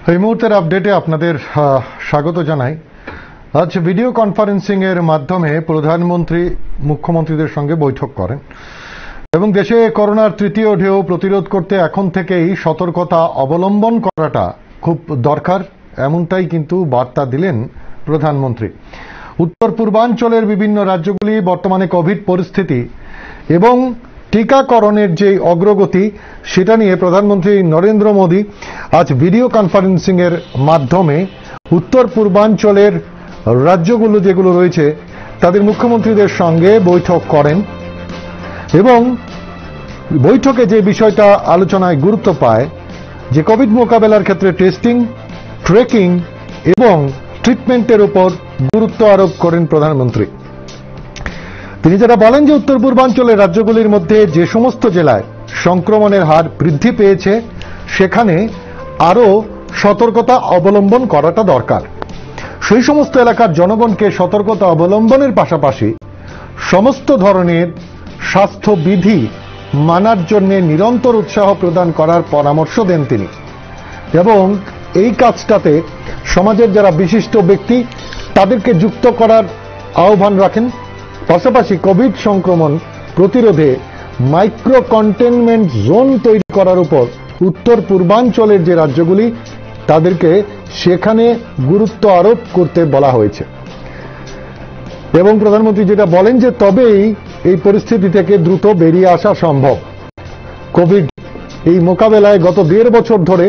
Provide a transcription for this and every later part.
এই মুহূর্তের আপডেটে আপনাদের স্বাগত জানাই। আজ ভিডিও কনফারেন্সিং এর মাধ্যমে প্রধানমন্ত্রী মুখ্যমন্ত্রীদের সঙ্গে বৈঠক করেন এবং দেশে করোনার তৃতীয় ঢেউ প্রতিরোধ করতে এখন থেকেই সতর্কতা অবলম্বন করাটা খুব দরকার, এমনটাই কিন্তু বার্তা দিলেন প্রধানমন্ত্রী। উত্তর পূর্বাঞ্চলের বিভিন্ন রাজ্যগুলি বর্তমানে কোভিড পরিস্থিতি এবং টিকাকরণের যে অগ্রগতি সেটা নিয়ে প্রধানমন্ত্রী নরেন্দ্র মোদী আজ ভিডিও কনফারেন্সিং এর মাধ্যমে উত্তর পূর্বাঞ্চলের রাজ্যগুলো যেগুলো রয়েছে তাদের মুখ্যমন্ত্রীদের সঙ্গে বৈঠক করেন এবং বৈঠকে যে বিষয়টা আলোচনায় গুরুত্ব পায় যে কোভিড মোকাবেলার ক্ষেত্রে টেস্টিং, ট্রেকিং এবং ট্রিটমেন্টের উপর গুরুত্ব আরোপ করেন প্রধানমন্ত্রী। তিনি যেটা বলেন যে উত্তর পূর্বাঞ্চলের রাজ্যগুলির মধ্যে যে সমস্ত জেলায় সংক্রমণের হার বৃদ্ধি পেয়েছে সেখানে আরও সতর্কতা অবলম্বন করাটা দরকার। সেই সমস্ত এলাকার জনগণকে সতর্কতা অবলম্বনের পাশাপাশি সমস্ত ধরনের স্বাস্থ্যবিধি মানার জন্য নিরন্তর উৎসাহ প্রদান করার পরামর্শ দেন তিনি এবং এই কাজটাতে সমাজের যারা বিশিষ্ট ব্যক্তি তাদেরকে যুক্ত করার আহ্বান রাখেন। পাশাপাশি কোভিড সংক্রমণ প্রতিরোধে মাইক্রো কন্টেনমেন্ট জোন তৈরি করার উপর উত্তর পূর্বাঞ্চলের যে রাজ্যগুলি তাদেরকে সেখানে গুরুত্ব আরোপ করতে বলা হয়েছে এবং প্রধানমন্ত্রী যেটা বলেন যে তবেই এই পরিস্থিতি থেকে দ্রুত বেরিয়ে আসা সম্ভব। কোভিড এই মোকাবেলায় গত 1.5 বছর ধরে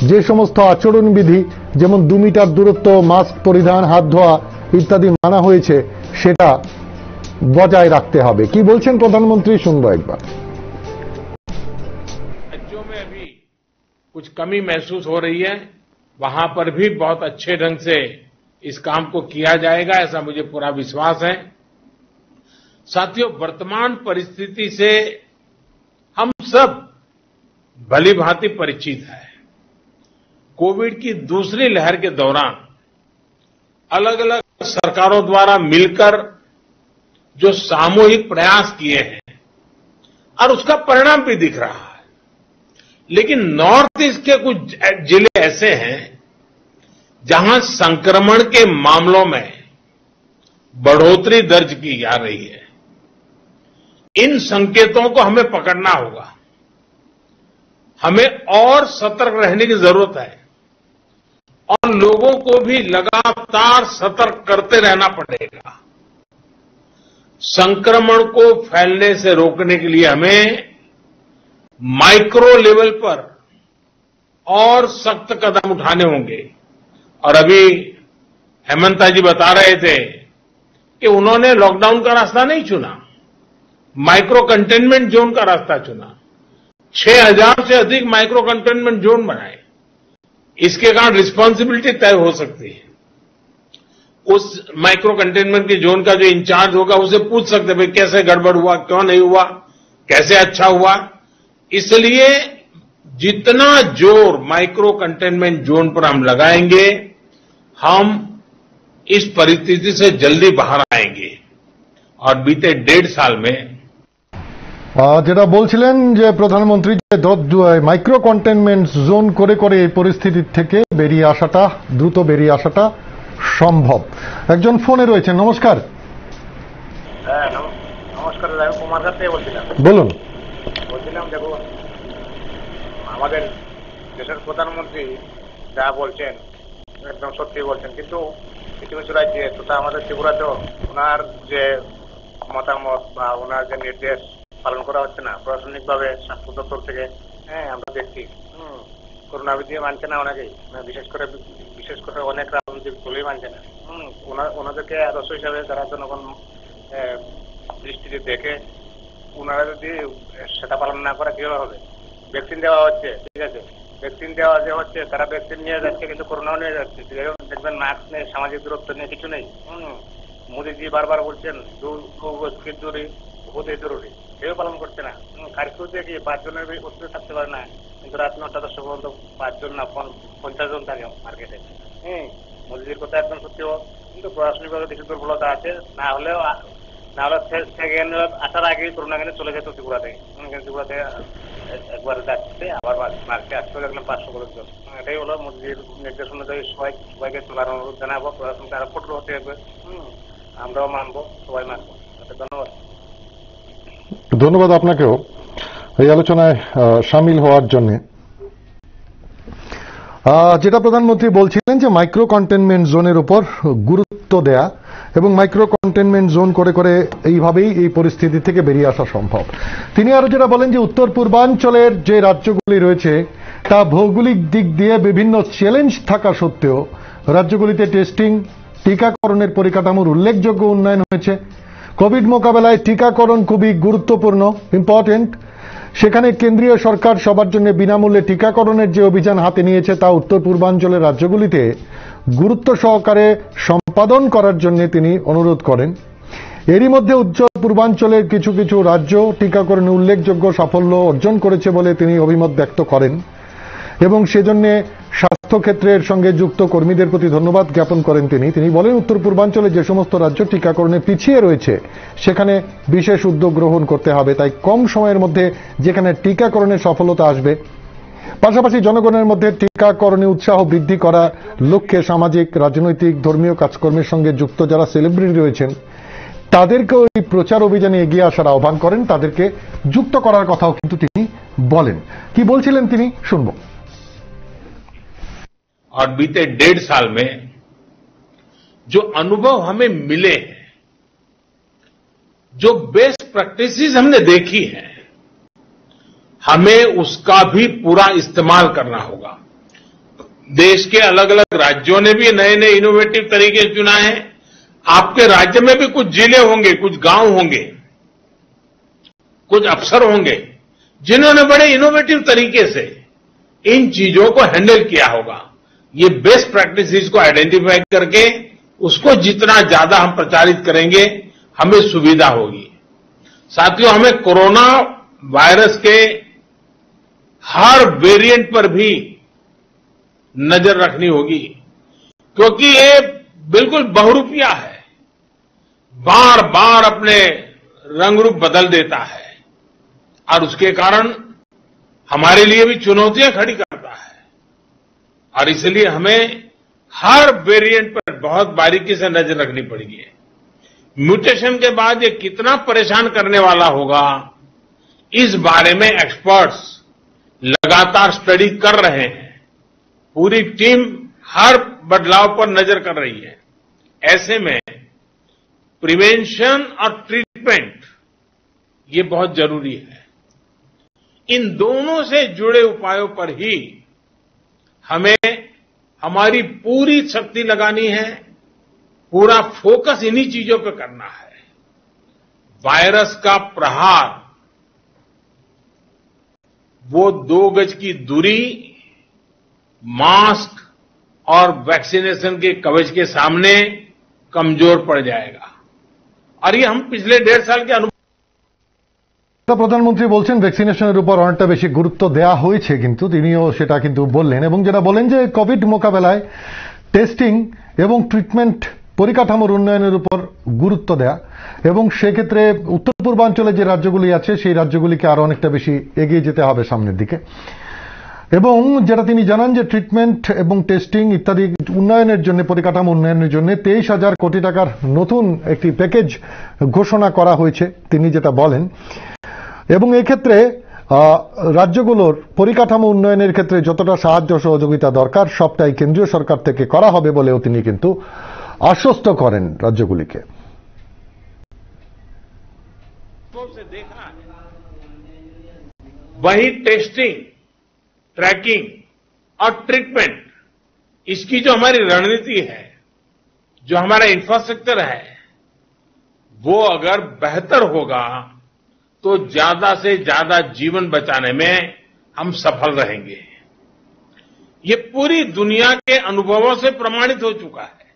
যে সমস্ত আচরণবিধি যেমন 2 মিটার দূরত্ব, মাস্ক পরিধান, হাত ধোয়া ইত্যাদি মানা হয়েছে সেটা বজায় রাখতে হবে। কি বলছেন প্রধানমন্ত্রী শুনবো একবার। राज्यों में अभी कुछ कमी महसूस हो रही है, वहां पर भी बहुत अच्छे ढंग से इस काम को किया जाएगा, ऐसा मुझे पूरा विश्वास है। साथियों, वर्तमान परिस्थिति से हम सब भली भांति परिचित हैं। कोविड की दूसरी लहर के दौरान अलग अलग सरकारों द्वारा मिलकर जो सामूहिक प्रयास किए हैं और उसका परिणाम भी दिख रहा है, लेकिन नॉर्थ ईस्ट के कुछ जिले ऐसे हैं जहां संक्रमण के मामलों में बढ़ोतरी दर्ज की जा रही है। इन संकेतों को हमें पकड़ना होगा, हमें और सतर्क रहने की जरूरत है और लोगों को भी लगातार सतर्क करते रहना पड़ेगा। संक्रमण को फैलने से रोकने के लिए हमें माइक्रो लेवल पर और सख्त कदम उठाने होंगे। और अभी हेमंता जी बता रहे थे कि उन्होंने लॉकडाउन का रास्ता नहीं चुना, माइक्रो कंटेनमेंट जोन का रास्ता चुना। 6000 से अधिक माइक्रो कंटेनमेंट जोन बनाए। इसके कारण रिस्पांसिबिलिटी तय हो सकती है। उस माइक्रो कंटेनमेंट की जोन का जो इंचार्ज होगा उसे पूछ सकते भाई कैसे गड़बड़ हुआ, क्यों नहीं हुआ, कैसे अच्छा हुआ। इसलिए जितना जोर माइक्रो कंटेनमेंट जोन पर हम लगाएंगे हम इस परिस्थिति से जल्दी बाहर आएंगे। और बीते 1.5 साल में যেটা বলছিলেন যে প্রধানমন্ত্রী যে মাইক্রো কন্টেনমেন্ট জোন করে করে এই পরিস্থিতি থেকে বেরিয়ে আসাটা, দ্রুত বেরিয়ে আসাটা সম্ভব। একজন ফোনে রয়েছেন। নমস্কার। হ্যাঁ নমস্কার, আমি কুমার ঘাট থেকে বলছিলাম। বলুন। বলছিলাম দেখুন, আমাদের দেশের প্রধানমন্ত্রী যা বলছেন একদম সত্যি বলছেন, কিন্তু কিছু কিছু রাজ্যে তথা আমাদের ত্রিপুরাতেও ওনার যে মতামত বা ওনার যে নির্দেশ পালন করা হচ্ছে না প্রশাসনিকভাবে স্বাস্থ্য দপ্তর থেকে। হ্যাঁ, আমরা দেখছি করোনা বিধি মানছে না অনেকেই, বিশেষ করে অনেক রাজনৈতিক দলই মানছে না। ওনাদেরকে আদর্শ হিসাবে তারা জনগণ দৃষ্টিতে দেখে ওনারা যদি সেটা পালন না করে কিভাবে হবে। ভ্যাকসিন দেওয়া হচ্ছে, ঠিক আছে, ভ্যাকসিন দেওয়া যে হচ্ছে তারা ভ্যাকসিন নিয়ে যাচ্ছে কিন্তু করোনাও নিয়ে যাচ্ছে। দেখবেন মাস্ক নেই, সামাজিক দূরত্ব নিয়ে কিছু নেই। মোদীজি বারবার বলছেন 2 গজ কি দূরি বহুত জরুরি, সেও পালন করছে না। কারফিউ দিয়ে কি 5 জনের উপরে থাকতে পারে না, কিন্তু রাত 9টা 10টা পর্যন্ত 5 জন না 50 জন থাকে মার্কেটে। মোদীজির কথা একদম সত্যি, কিন্তু প্রশাসনিকভাবে কিছু দুর্বলতা আছে। না হলে সেকেন্ড আসার আগেই করোনা কিন্তু চলে যেত ত্রিপুরাতে। ত্রিপুরাতে একবার যাচ্ছে আবার মার্চে আসতে দেখলাম 500 করে জন। এটাই হলো মোদির নির্দেশ অনুযায়ী সবাইকে তোলার অনুরোধ জানাবো, প্রশাসনকে আরো কঠোর হতে হবে। আমরাও মানবো, সবাই মানবো। ধন্যবাদ। ধন্যবাদ আপনাকেও এই আলোচনায় সামিল হওয়ার জন্য। যেটা প্রধানমন্ত্রী বলছিলেন যে মাইক্রো কন্টেনমেন্ট জোনের উপর গুরুত্ব দেয়া এবং মাইক্রো কন্টেনমেন্ট জোন করে করে এইভাবেই এই পরিস্থিতি থেকে বেরিয়ে আসা সম্ভব। তিনি আরো যেটা বলেন যে উত্তর পূর্বাঞ্চলের যে রাজ্যগুলি রয়েছে তা ভৌগোলিক দিক দিয়ে বিভিন্ন চ্যালেঞ্জ থাকা সত্ত্বেও রাজ্যগুলিতে টেস্টিং, টিকাকরণের পরিকাঠামোর উল্লেখযোগ্য উন্নয়ন হয়েছে। কোভিড মোকাবেলায় টিকাকরণ খুবই গুরুত্বপূর্ণ, ইম্পর্টেন্ট। সেখানে কেন্দ্রীয় সরকার সবার জন্য বিনামূল্যে টিকাকরণের যে অভিযান হাতে নিয়েছে তা উত্তর পূর্বাঞ্চলের রাজ্যগুলিতে গুরুত্ব সহকারে সম্পাদন করার জন্য তিনি অনুরোধ করেন। এরই মধ্যে উত্তর পূর্বাঞ্চলের কিছু কিছু রাজ্য টিকাকরণে উল্লেখযোগ্য সাফল্য অর্জন করেছে বলে তিনি অভিমত ব্যক্ত করেন এবং সেজন্য স্বাস্থ্য ক্ষেত্রের সঙ্গে যুক্ত কর্মীদের প্রতি ধন্যবাদ জ্ঞাপন করেন। তিনি বলেন উত্তর পূর্বাঞ্চলে যে সমস্ত রাজ্য টিকাকরণে পিছিয়ে রয়েছে সেখানে বিশেষ উদ্যোগ গ্রহণ করতে হবে, তাই কম সময়ের মধ্যে যেখানে টিকাকরণের সফলতা আসবে। পাশাপাশি জনগণের মধ্যে টিকাকরণে উৎসাহ বৃদ্ধি করার লক্ষ্যে সামাজিক, রাজনৈতিক, ধর্মীয় কাজকর্মের সঙ্গে যুক্ত যারা সেলিব্রিটি রয়েছেন তাদেরকেও এই প্রচার অভিযানে এগিয়ে আসার আহ্বান করেন, তাদেরকে যুক্ত করার কথাও কিন্তু তিনি বলেন। কি বলছিলেন তিনি শুনব। और बीते 1.5 साल में जो अनुभव हमें मिले हैं, जो बेस्ट प्रैक्टिसेस हमने देखी है, हमें उसका भी पूरा इस्तेमाल करना होगा। देश के अलग अलग राज्यों ने भी नए नए इनोवेटिव तरीके चुना है। आपके राज्य में भी कुछ जिले होंगे, कुछ गांव होंगे, कुछ अफसर होंगे जिन्होंने बड़े इनोवेटिव तरीके से इन चीजों को हैंडल किया होगा। ये बेस्ट प्रैक्टिसेस को आइडेंटिफाई करके उसको जितना ज्यादा हम प्रचारित करेंगे हमें सुविधा होगी। साथियों, हमें कोरोना वायरस के हर वेरिएंट पर भी नजर रखनी होगी, क्योंकि ये बिल्कुल बहुरूपिया है, बार बार अपने रंग रूप बदल देता है और उसके कारण हमारे लिए भी चुनौतियां खड़ी करता है। और इसलिए हमें हर वेरिएंट पर बहुत बारीकी से नजर रखनी पड़ेगी। म्यूटेशन के बाद ये कितना परेशान करने वाला होगा, इस बारे में एक्सपर्ट्स लगातार स्टडी कर रहे हैं। पूरी टीम हर बदलाव पर नजर कर रही है। ऐसे में प्रिवेंशन और ट्रीटमेंट ये बहुत जरूरी है। इन दोनों से जुड़े उपायों पर ही हमें हमारी पूरी शक्ति लगानी है, पूरा फोकस इन्हीं चीजों पे करना है। वायरस का प्रहार वो 2 गज की दूरी, मास्क और वैक्सीनेशन के कवच के सामने कमजोर पड़ जाएगा। और ये हम पिछले 1.5 साल के अनुभव। প্রধানমন্ত্রী বলছেন ভ্যাকসিনেশনের উপর অনেকটা বেশি গুরুত্ব দেওয়া হয়েছে, কিন্তু তিনিও সেটা কিন্তু বললেন এবং যেটা বলেন যে কোভিড মোকাবেলায় টেস্টিং এবং ট্রিটমেন্ট পরিকাঠামোর উন্নয়নের উপর গুরুত্ব দেয়া এবং সেক্ষেত্রে উত্তর পূর্বাঞ্চলে যে রাজ্যগুলি আছে সেই রাজ্যগুলিকে আরো অনেকটা বেশি এগিয়ে যেতে হবে সামনের দিকে। এবং যেটা তিনি জানান যে ট্রিটমেন্ট এবং টেস্টিং ইত্যাদি উন্নয়নের জন্য, পরিকাঠামো উন্নয়নের জন্য 23,000 কোটি টাকার নতুন একটি প্যাকেজ ঘোষণা করা হয়েছে, তিনি যেটা বলেন। এবং এক্ষেত্রে রাজ্যগুলোর পরিকাঠামো উন্নয়নের ক্ষেত্রে যতটা সাহায্য সহযোগিতা দরকার সবটাই কেন্দ্রীয় সরকার থেকে করা হবে বলেও তিনি কিন্তু আশ্বস্ত করেন রাজ্যগুলিকে। वही टेस्टिंग, ट्रैकिंग और ट्रीटमेंट, इसकी जो हमारी रणनीति है, जो हमारा इंफ्रास्ट्रक्चर है, वो अगर बेहतर होगा तो ज्यादा से ज्यादा जीवन बचाने में हम सफल रहेंगे। ये पूरी दुनिया के अनुभवों से प्रमाणित हो चुका है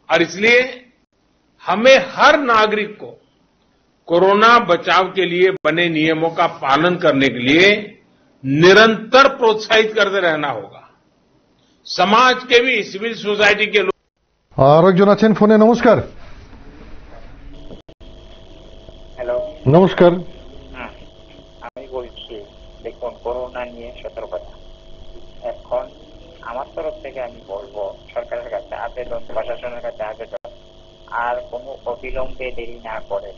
और इसलिए हमें हर नागरिक को कोरोना बचाव के लिए बने नियमों का पालन करने के लिए निरंतर प्रोत्साहित करते रहना होगा। समाज के भी, सिविल सोसाइटी के लोग। और একজন আছেন ফোনে। নমস্কার। হ্যালো, নমস্কার। আমি বলছি করোনা নিয়ে সতর্কতা। এখন আমার তরফ থেকে আমি বলবো সরকারের কাছে আবেদন, প্রশাসনের কাছে আবেদন, আর কোনো অবিলম্বে দেরি না করে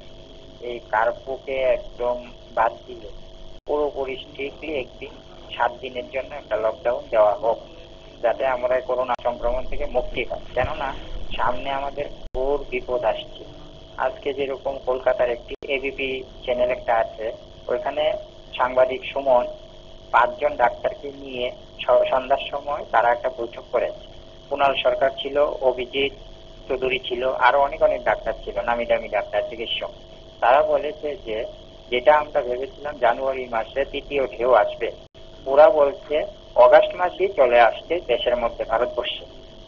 এই কার্ফুকে একদম বাদ দিয়ে পুরোপুরি স্ট্রিক্টলি একদিন 7 দিনের জন্য একটা লকডাউন দেওয়া হোক, যাতে আমরা করোনা সংক্রমণ থেকে মুক্তি পাই। কেননা সামনে আমাদের ঘোর বিপদ আসছে। আজকে যেরকম কলকাতার একটি এবিপি চ্যানেল একটা আছে, ওইখানে সাংবাদিক সুমন 5 জন ডাক্তারকে নিয়ে সন্ধ্যার সময় তারা একটা বৈঠক করেছে। কুণাল সরকার ছিল, অভিজিৎ চৌধুরী ছিল, আরো অনেক ডাক্তার ছিল, নামি দামি ডাক্তার, চিকিৎসক। তারা বলেছে যে যেটা আমরা ভেবেছিলাম জানুয়ারি মাসে তৃতীয় ঢেউ আসবে, ওরা বলছে অগাস্ট মাসেই চলে আসছে দেশের মধ্যে, ভারতবর্ষে,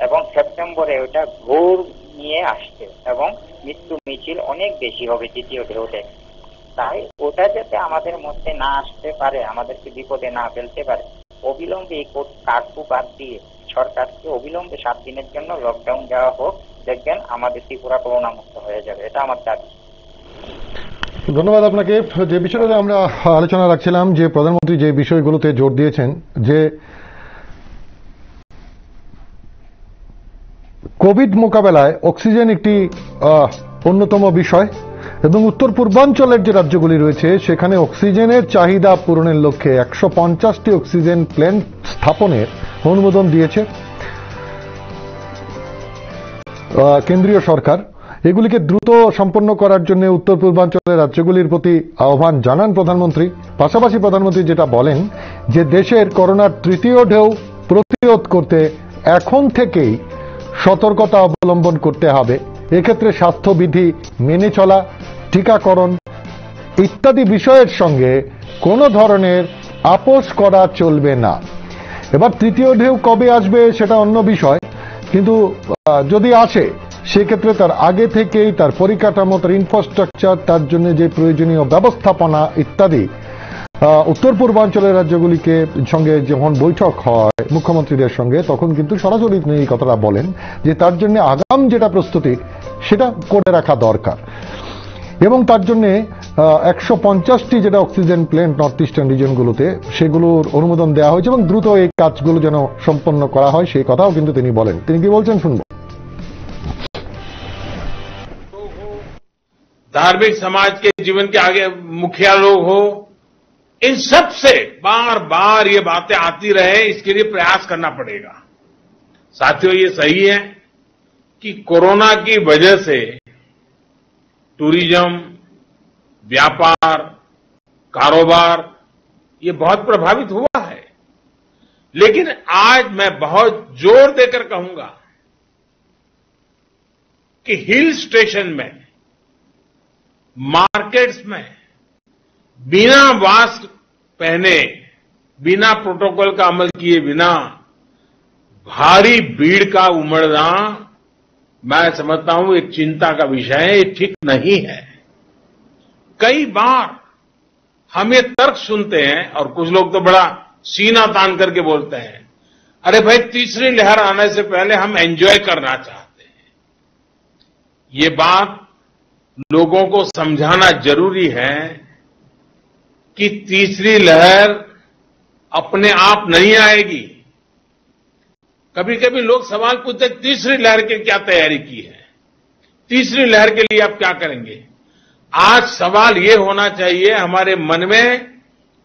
এবং সেপ্টেম্বরে ওটা ঘোর নিয়ে আসছে এবং মৃত্যু মিছিল অনেক বেশি হবে তৃতীয় ঢেউতে। তাই ওটা যাতে আমাদের মধ্যে না আসতে পারে, আমাদেরকে বিপদে না ফেলতে পারে, অবিলম্বে এই কার্ফু বাদ দিয়ে সরকারকে অবিলম্বে 7 দিনের জন্য লকডাউন দেওয়া হোক। দেখবেন আমাদের ত্রিপুরা করোনা মুক্ত হয়ে যাবে, এটা আমার দাবি। ধন্যবাদ আপনাকে। যে বিষয়টাতে আমরা আলোচনা রাখছিলাম, যে প্রধানমন্ত্রী যে বিষয়গুলোতে জোর দিয়েছেন, যে কোভিড মোকাবেলায় অক্সিজেন একটি অন্যতম বিষয়, এবং উত্তর পূর্বাঞ্চলের যে রাজ্যগুলি রয়েছে সেখানে অক্সিজেনের চাহিদা পূরণের লক্ষ্যে 150টি অক্সিজেন প্ল্যান্ট স্থাপনের অনুমোদন দিয়েছে কেন্দ্রীয় সরকার। এগুলিকে দ্রুত সম্পন্ন করার জন্য উত্তর পূর্বাঞ্চলের রাজ্যগুলির প্রতি আহ্বান জানান প্রধানমন্ত্রী। পাশাপাশি প্রধানমন্ত্রী যেটা বলেন যে দেশের করোনার তৃতীয় ঢেউ প্রতিরোধ করতে এখন থেকেই সতর্কতা অবলম্বন করতে হবে। এক্ষেত্রে স্বাস্থ্যবিধি মেনে চলা, টিকাকরণ ইত্যাদি বিষয়ের সঙ্গে কোনো ধরনের আপোষ করা চলবে না। এবার তৃতীয় ঢেউ কবে আসবে সেটা অন্য বিষয়, কিন্তু যদি আসে সেক্ষেত্রে তার আগে থেকেই তার পরিকাঠামো, তার ইনফ্রাস্ট্রাকচার, তার জন্য যে প্রয়োজনীয় ব্যবস্থাপনা ইত্যাদি উত্তর পূর্বাঞ্চলের রাজ্যগুলিকে সঙ্গে যখন বৈঠক হয় মুখ্যমন্ত্রীদের সঙ্গে, তখন কিন্তু সরাসরি এই কথাটা বলেন যে তার জন্য আগাম যেটা প্রস্তুতি সেটা করে রাখা দরকার, এবং তার জন্য 150টি যেটা অক্সিজেন প্ল্যান্ট নর্থ ইস্টার্ন রিজনগুলোতে সেগুলোর অনুমোদন দেওয়া হয়েছে এবং দ্রুত এই কাজগুলো যেন সম্পন্ন করা হয় সেই কথাও কিন্তু তিনি বলেন। তিনি কি বলছেন শুনবো। धार्मिक समाज के जीवन के आगे मुखिया लोग हो, इन सब से बार बार ये बातें आती रहे, इसके लिए प्रयास करना पड़ेगा। साथियों, ये सही है कि कोरोना की वजह से टूरिज्म, व्यापार, कारोबार ये बहुत प्रभावित हुआ है, लेकिन आज मैं बहुत जोर देकर कहूंगा कि हिल स्टेशन में, मार्केट्स में बिना मास्क पहने, बिना प्रोटोकॉल का अमल किए बिना भारी भीड़ का उमड़ना, मैं समझता हूं एक चिंता का विषय है, ये ठीक नहीं है। कई बार हम ये तर्क सुनते हैं और कुछ लोग तो बड़ा सीना तान करके बोलते हैं, अरे भाई तीसरी लहर आने से पहले हम एंजॉय करना चाहते हैं। ये बात लोगों को समझाना जरूरी है कि तीसरी लहर अपने आप नहीं आएगी। कभी कभी लोग सवाल पूछते हैं तीसरी लहर की क्या तैयारी की है, तीसरी लहर के लिए आप क्या करेंगे। आज सवाल ये होना चाहिए हमारे मन में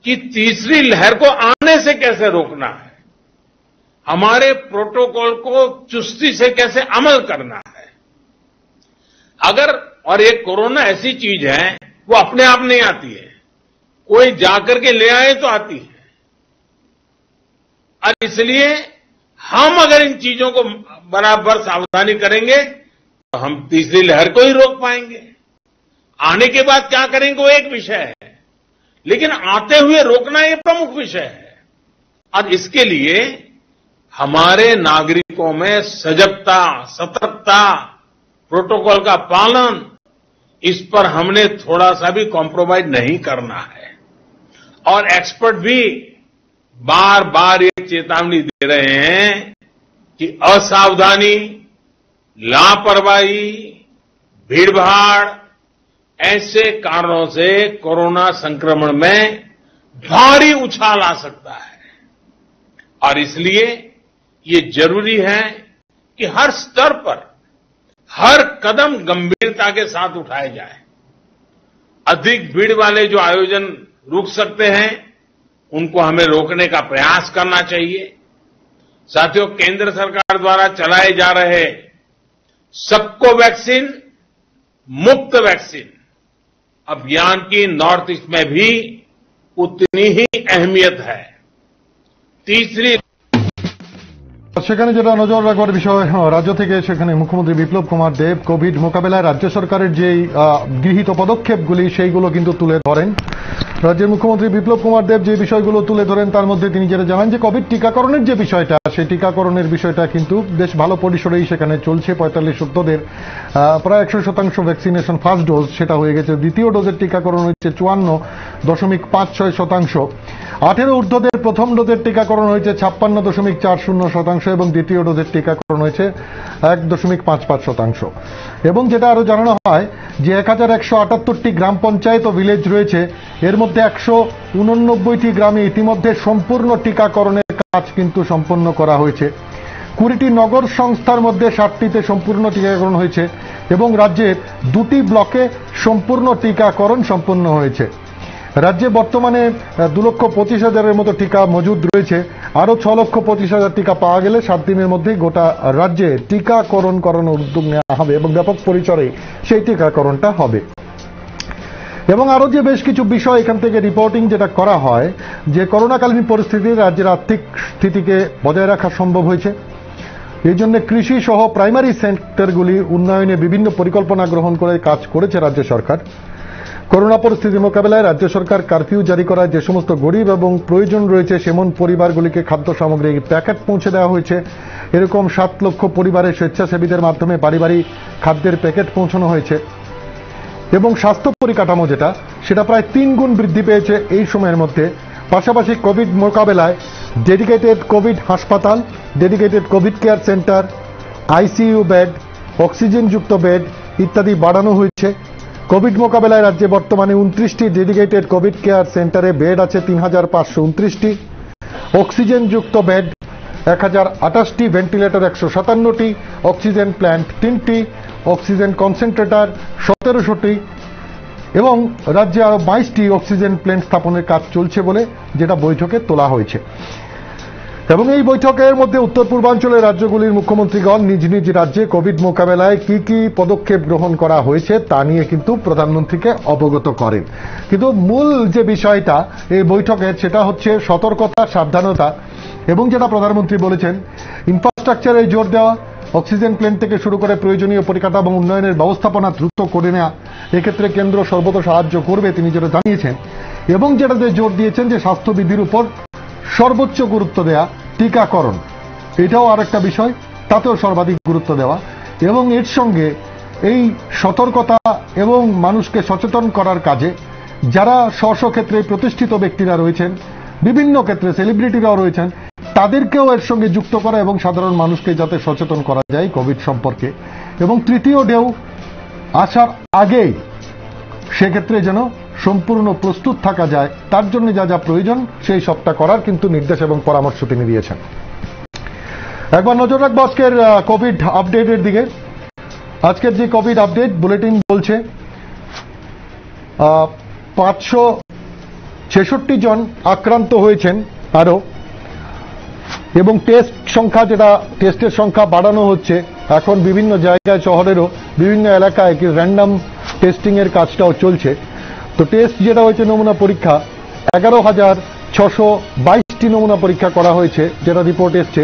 कि तीसरी लहर को आने से कैसे रोकना है, हमारे प्रोटोकॉल को चुस्ती से कैसे अमल करना है। अगर, और एक कोरोना ऐसी चीज है वो अपने आप नहीं आती है, कोई जाकर के ले आए तो आती है, और इसलिए हम अगर इन चीजों को बराबर सावधानी करेंगे तो हम तीसरी लहर को ही रोक पाएंगे। आने के बाद क्या करेंगे वो एक विषय है, लेकिन आते हुए रोकना ये प्रमुख विषय है। और इसके लिए हमारे नागरिकों में सजगता, सतर्कता, प्रोटोकॉल का पालन, इस पर हमने थोड़ा सा भी कॉम्प्रोमाइज नहीं करना है। और एक्सपर्ट भी बार बार ये चेतावनी दे रहे हैं कि असावधानी, लापरवाही, भीड़भाड़ ऐसे कारणों से कोरोना संक्रमण में भारी उछाल आ सकता है और इसलिए ये जरूरी है कि हर स्तर पर हर कदम गंभीरता के साथ उठाए जाए। अधिक भीड़ वाले जो आयोजन रुक सकते हैं उनको हमें रोकने का प्रयास करना चाहिए। साथियों, केंद्र सरकार द्वारा चलाए जा रहे सबको वैक्सीन मुफ्त वैक्सीन अभियान की नॉर्थ ईस्ट में भी उतनी ही अहमियत है। तीसरी সেখানে যেটা নজর রাখবার বিষয়, রাজ্য থেকে সেখানে মুখ্যমন্ত্রী বিপ্লব কুমার দেব কোভিড মোকাবেলায় রাজ্য সরকারের যে গৃহীত পদক্ষেপগুলি সেইগুলো কিন্তু তুলে ধরেন। রাজ্যের মুখ্যমন্ত্রী বিপ্লব কুমার দেব যে বিষয়গুলো তুলে ধরেন তার মধ্যে তিনি যেটা জানান যে কোভিড টিকাকরণের যে বিষয়টা, সেই টিকাকরণের বিষয়টা কিন্তু বেশ ভালো পরিসরেই সেখানে চলছে। 45-70 প্রায় 100% ভ্যাকসিনেশন ফার্স্ট ডোজ সেটা হয়ে গেছে। দ্বিতীয় ডোজের টিকাকরণ হচ্ছে 54.56%। 18 ঊর্ধ্বদের প্রথম ডোজের টিকাকরণ হয়েছে 56.40% এবং দ্বিতীয় ডোজের টিকাকরণ হয়েছে 1.55%। এবং যেটা আরো জানানো হয় যে 1178টি গ্রাম পঞ্চায়েত ও ভিলেজ রয়েছে, এর মধ্যে 189টি গ্রামে ইতিমধ্যে সম্পূর্ণ টিকাকরণের কাজ কিন্তু সম্পন্ন করা হয়েছে। 20টি নগর সংস্থার মধ্যে 60টিতে সম্পূর্ণ টিকাকরণ হয়েছে এবং রাজ্যের 2টি ব্লকে সম্পূর্ণ টিকাকরণ সম্পন্ন হয়েছে। রাজ্যে বর্তমানে 2,25,000-এর মতো টিকা মজুদ রয়েছে। আরো 6,25,000 টিকা পাওয়া গেলে 7 দিনের মধ্যেই গোটা রাজ্যে টিকাকরণ করানোর উদ্যোগ নেওয়া হবে এবং ব্যাপক পরিসরে সেই টিকাকরণটা হবে। এবং আরো যে বেশ কিছু বিষয় এখান থেকে রিপোর্টিং যেটা করা হয় যে করোনাকালীন পরিস্থিতিতে রাজ্যের আর্থিক স্থিতিকে বজায় রাখা সম্ভব হয়েছে। এই জন্য কৃষি সহ প্রাইমারি সেক্টরগুলি উন্নয়নে বিভিন্ন পরিকল্পনা গ্রহণ করে কাজ করেছে রাজ্য সরকার। করোনা পরিস্থিতি মোকাবেলায় রাজ্য সরকার কারফিউ জারি করায় যে সমস্ত গরিব এবং প্রয়োজন রয়েছে সেমন পরিবারগুলিকে খাদ্য সামগ্রীর প্যাকেট পৌঁছে দেওয়া হয়েছে। এরকম 7 লক্ষ পরিবারের স্বেচ্ছাসেবীদের মাধ্যমে বাড়ি বাড়ি খাদ্যের প্যাকেট পৌঁছানো হয়েছে। এবং স্বাস্থ্য পরিকাঠামো যেটা সেটা প্রায় 3 গুণ বৃদ্ধি পেয়েছে এই সময়ের মধ্যে। পাশাপাশি কোভিড মোকাবেলায় ডেডিকেটেড কোভিড হাসপাতাল, dedicated COVID care centre, ICU bed, অক্সিজেনযুক্ত বেড ইত্যাদি বাড়ানো হয়েছে। কোভিড মোকাবেলায় রাজ্যে বর্তমানে 29টি ডেডিকেটেড কোভিড কেয়ার সেন্টারে বেড আছে 3,529টি, অক্সিজেনযুক্ত বেড 1,028টি, ভেন্টিলেটর 157টি, অক্সিজেন প্ল্যান্ট 3টি, অক্সিজেন কনসেন্ট্রেটর 1700টি এবং রাজ্যে আরো 22টি অক্সিজেন প্ল্যান্ট স্থাপনের কাজ চলছে বলে যেটা বৈঠকে তোলা হয়েছে। এবং এই বৈঠকের মধ্যে উত্তর পূর্বাঞ্চলের রাজ্যগুলির মুখ্যমন্ত্রীগণ নিজ নিজ রাজ্যে কোভিড মোকাবেলায় কি কি পদক্ষেপ গ্রহণ করা হয়েছে তা নিয়ে কিন্তু প্রধানমন্ত্রীকে অবগত করেন। কিন্তু মূল যে বিষয়টা এই বৈঠকের সেটা হচ্ছে সতর্কতা, সাবধানতা এবং যেটা প্রধানমন্ত্রী বলেছেন ইনফ্রাস্ট্রাকচারে জোর দেওয়া, অক্সিজেন প্ল্যান্ট থেকে শুরু করে প্রয়োজনীয় পরিকাঠামো উন্নয়নের ব্যবস্থাপনা দ্রুত করে নেওয়া, এক্ষেত্রে কেন্দ্র সর্বদা সাহায্য করবে তিনি যেটা জানিয়েছেন। এবং যেটাতে জোর দিয়েছেন যে স্বাস্থ্যবিধির উপর সর্বোচ্চ গুরুত্ব দেয়া, টিকাকরণ এটাও আরেকটা বিষয়, তাতেও সর্বাধিক গুরুত্ব দেওয়া। এবং এর সঙ্গে এই সতর্কতা এবং মানুষকে সচেতন করার কাজে যারা স্ব ক্ষেত্রে প্রতিষ্ঠিত ব্যক্তিরা রয়েছেন, বিভিন্ন ক্ষেত্রে সেলিব্রিটিরাও রয়েছেন, তাদেরকেও এর সঙ্গে যুক্ত করা এবং সাধারণ মানুষকে যাতে সচেতন করা যায় কোভিড সম্পর্কে। এবং তৃতীয় ঢেউ আসার আগেই সেক্ষেত্রে যেন সম্পূর্ণ প্রস্তুত থাকা যায়, তার জন্য যা যা প্রয়োজন সেই সবটা করার কিন্তু নির্দেশ এবং পরামর্শ তিনি দিয়েছেন। একবার নজর রাখবো আজকের কোভিড আপডেটের দিকে। আজকের যে কোভিড আপডেট বুলেটিন বলছে 566 জন আক্রান্ত হয়েছেন আরো, এবং টেস্ট সংখ্যা যেটা টেস্টের সংখ্যা বাড়ানো হচ্ছে। এখন বিভিন্ন জায়গায় শহরেরও বিভিন্ন এলাকায় র্যান্ডম টেস্টিং এর কাজটাও চলছে। তো টেস্ট যেটা হয়েছে নমুনা পরীক্ষা 11,622টি নমুনা পরীক্ষা করা হয়েছে যেটা রিপোর্ট এসছে।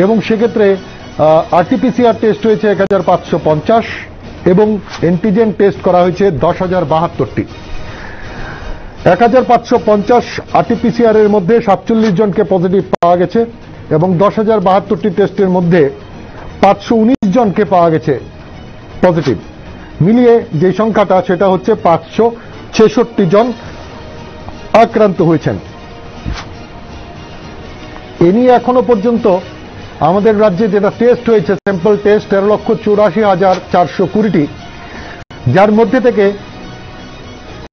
এবং সেক্ষেত্রে আরটিপিসিআর টেস্ট হয়েছে 1,550 এবং অ্যান্টিজেন টেস্ট করা হয়েছে 10,072টি। 1,550 আরটিপিসিআর এর মধ্যে 47 জনকে পজিটিভ পাওয়া গেছে এবং 10,072টি টেস্টের মধ্যে 519 জনকে পাওয়া গেছে পজিটিভ। মিলিয়ে যে সংখ্যাটা সেটা হচ্ছে 566 জন আক্রান্ত হয়েছেন। এ নিয়ে এখনো পর্যন্ত আমাদের রাজ্যে যেটা টেস্ট হয়েছে স্যাম্পল টেস্ট 13,84,420টি, যার মধ্যে থেকে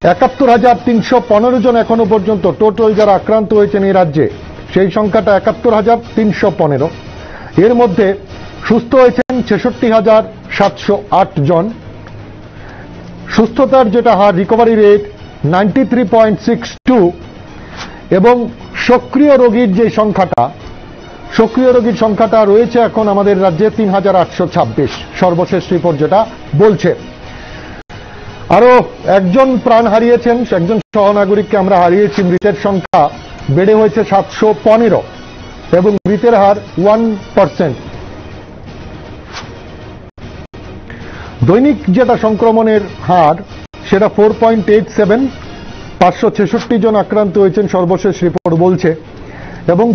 ৭১,৩১৫ জন এখনো পর্যন্ত টোটাল যারা আক্রান্ত হয়েছেন এই রাজ্যে, সেই সংখ্যাটা ৭১,৩১৫। এর মধ্যে সুস্থ হয়েছেন ৬৬,৭০৮ জন। সুস্থতার যেটা হার, রিকভারি রেট 93.62, এবং সক্রিয় রোগীর যে সংখ্যাটা, সক্রিয় রোগীর সংখ্যাটা রয়েছে এখন আমাদের রাজ্যে ৩,৮২৬, সর্বশেষ রিপোর্ট যেটা বলছে। আরো একজন প্রাণ হারিয়েছেন, একজন সহনাগরিককে আমরা হারিয়েছি। মৃতের সংখ্যা বেড়ে হয়েছে ৭১৫ এবং মৃতের হার 1%। দৈনিক যেটা সংক্রমণের হার সেটা 4.87, ৫৬৬ জন আক্রান্ত হয়েছেন সর্বশেষ রিপোর্ট বলছে। এবং